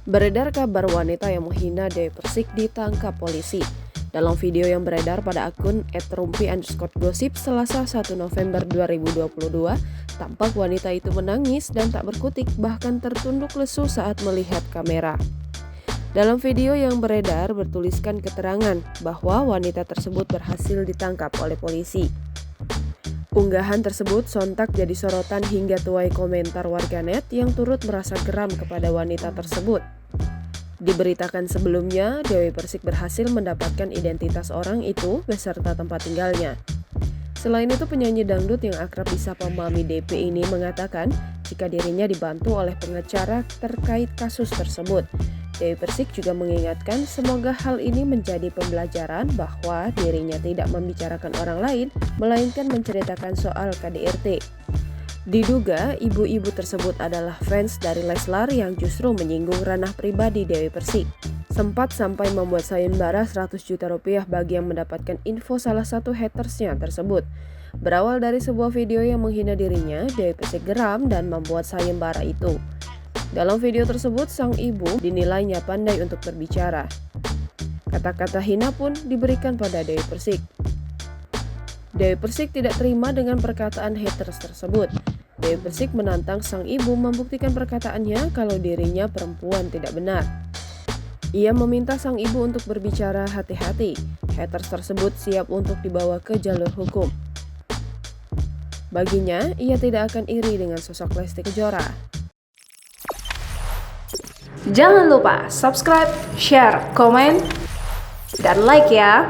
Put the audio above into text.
Beredar kabar wanita yang menghina Dewi Persik ditangkap polisi. Dalam video yang beredar pada akun @rumpi_gosip Selasa 1 November 2022, tampak wanita itu menangis dan tak berkutik, bahkan tertunduk lesu saat melihat kamera. Dalam video yang beredar bertuliskan keterangan bahwa wanita tersebut berhasil ditangkap oleh polisi. Unggahan tersebut sontak jadi sorotan hingga tuai komentar warganet yang turut merasa geram kepada wanita tersebut. Diberitakan sebelumnya, Dewi Persik berhasil mendapatkan identitas orang itu beserta tempat tinggalnya. Selain itu, penyanyi dangdut yang akrab disapa Mami DP ini mengatakan jika dirinya dibantu oleh pengacara terkait kasus tersebut. Dewi Persik juga mengingatkan semoga hal ini menjadi pembelajaran bahwa dirinya tidak membicarakan orang lain, melainkan menceritakan soal KDRT. Diduga ibu-ibu tersebut adalah fans dari Leslar yang justru menyinggung ranah pribadi Dewi Persik. Sempat sampai membuat sayembara 100 juta rupiah bagi yang mendapatkan info salah satu hatersnya tersebut. Berawal dari sebuah video yang menghina dirinya, Dewi Persik geram dan membuat sayembara itu. Dalam video tersebut, sang ibu dinilainya pandai untuk berbicara. Kata-kata hina pun diberikan pada Dewi Persik. Dewi Persik tidak terima dengan perkataan haters tersebut. Dewi Persik menantang sang ibu membuktikan perkataannya kalau dirinya perempuan tidak benar. Ia meminta sang ibu untuk berbicara hati-hati. Haters tersebut siap untuk dibawa ke jalur hukum. Baginya, ia tidak akan iri dengan sosok Lesti Kejora. Jangan lupa subscribe, share, komen, dan like ya.